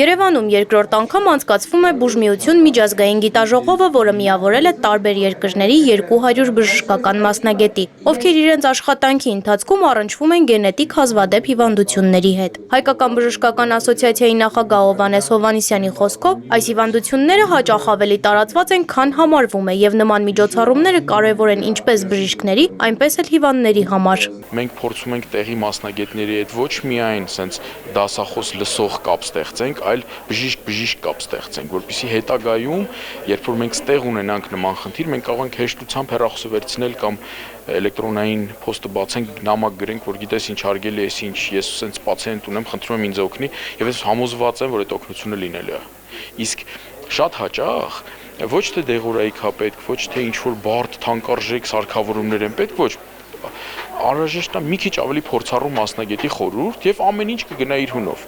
Երևանում երկրորդ անգամ անցկացվում է բուժմիություն միջազգային գիտաժողովը, որը միավորել է տարբեր երկրների 200 բժշկական մասնագետի, ովքեր իրենց աշխատանքի ընթացքում առնչվում են գենետիկ հազվադեպ հիվանդությունների հետ։ Հայկական բժշկական ասոցիացիայի նախագահ Հովհաննես Հովհաննիսյանի խոսքով, այս հիվանդությունները հաճախ ավելի տարածված են, քան համարվում է, եւ նման միջոցառումները կարևոր են ինչպես բժիշկների, այնպես էլ հիվանդների համար։ Մենք փորձում ենք տեղի մասնագետների հետ ոչ միայն sense դասախոս լսող կապ ստեղծենք, այլ բժիշկ կապ ստեղծենք, որպեսզի հետագայում, երբ որ մենք ստեղ ունենանք նման խնդիր, մենք կարող ենք հեշտությամբ հեռախոսը վերցնել կամ էլեկտրոնային փոստը բացենք, նամակ գրենք, որ գիտես ինչ հարգելի է, ինչ ես sense պացիենտ ունեմ, խնդրում եմ ինձ օգնի, եւ ես համոզված եմ, որ այդ օգնությունը լինելու է։ Իսկ շատ հաճախ ոչ թե դեղորայք է պետք, ոչ թե ինչ-որ բարդ թանկարժեք սարքավորումներ են պետք, ոչ անհրաժեշտ է մի քիչ ավելի փորձառու մասնագետի խորհուրդ եւ ամեն ինչ կգնա իր հունով։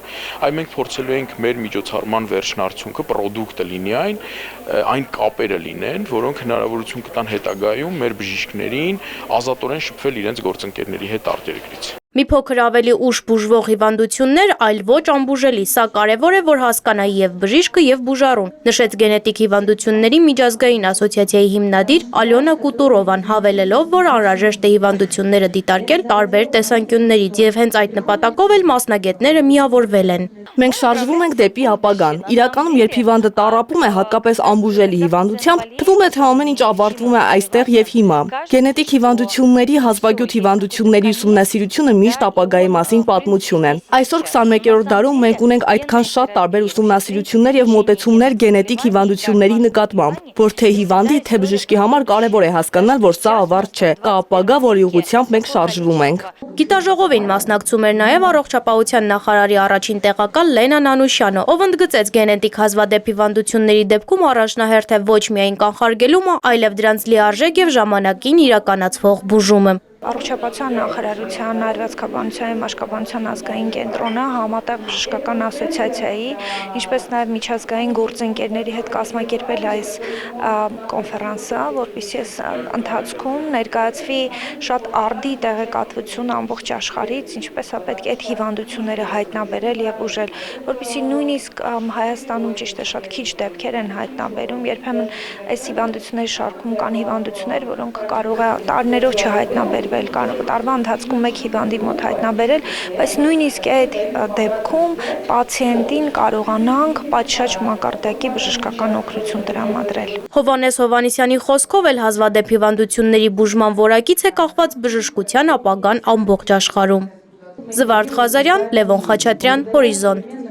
Այ մենք փորձելու ենք մեր միջոցառման վերջնարդյունքը, պրոդուկտը լինի այն կապերը լինեն, որոնք հնարավորություն կտան հետագայում մեր բժիշկներին ազատորեն շփվել իրենց գործընկերների հետ արտերկրից։ Մի փոքր ավելի ուշ բուժվող հիվանդություններ, այլ ոչ անբուժելի, սա կարևոր է, որ հասկանայի եւ բժիշկը եւ բուժառուն, նշեց գենետիկ հիվանդությունների միջազգային ասոցիացիայի հիմնադիր Ալյոնա Կուտուրովան, հավելելով, որ անհրաժեշտ է հիվանդությունները դիտարկել տարբեր տեսանկյուններից եւ հենց այդ նպատակով էլ մասնագետները միավորվել են։ Մենք շարժվում ենք դեպի ապագան։ Իրականում, երբ հիվանդը տառապում է հատկապես անբուժելի հիվանդությամբ, թվում է, թե ամեն ինչ ավարտվում է այստեղ եւ հիմա։ Գենետիկ հիվանդությունների, հազվագյուտ հիվանդությունների ուսումնասիրությունը միշտ ապագայի մասին պատմություն է։ Այսօր 21-րդ դարում մենք ունենք այդքան շատ տարբեր ուսումնասիրություններ եւ մոտեցումներ գենետիկ հիվանդությունների նկատմամբ, որ թե հիվանդի, թե բժշկի համար կարևոր է հասկանալ, որ սա ավարտ չէ, կա ապագա, որի ուղղությամբ մենք շարժվում ենք։ Գիտաժողովին մասնակցում էր նաև առողջապահության նախարարի առաջին տեղակալ Լենա Նանուշյանը, ով ընդգծեց գենետիկ հազվադեպ հիվանդությունների դեպքում առաջնահերթ է ոչ միայն կանխարգելումը, այլև դրանց լիարժեք եւ ժամանակին իրականացվող բուժումը։ Առողջապահության նախարարության արհեստականության եւ մաշկաբանության ազգային կենտրոնը համատեղ բժշկական ասոցիացիայի, ինչպես նաեւ միջազգային գործընկերների հետ կազմակերպել այս կոնֆերանսը, որպեսզի այս ընթացքում ներկայացվի շատ արդի տեղեկատվություն ամբողջ աշխարհից, ինչպես է պետք է այդ հիվանդությունները հայտնաբերել եւ ուժել, որպեսզի նույնիսկ Հայաստանում ճիշտ է շատ քիչ դեպքեր են հայտնաբերում, երբեմն այս հիվանդությունների շարքում կան հիվանդություններ, որոնք կարող է տարիներով չհայտնաբերել տարվա ընթացքում մեկ հիվանդի մոտ հայտնաբերել, բայց նույնիսկ այդ դեպքում պացիենտին կարողանանք պատշաճ մակարդակի բժշկական օգնություն տրամադրել։ Հովհաննես Հովհաննիսյանի խոսքով էլ հազվադեպ հիվանդությունների բուժման որակից է կախված բժշկության ապագան ամբողջ աշխարհում։ Զվարթ Ղազարյան, Լևոն Խաչատրյան, Հորիզոն։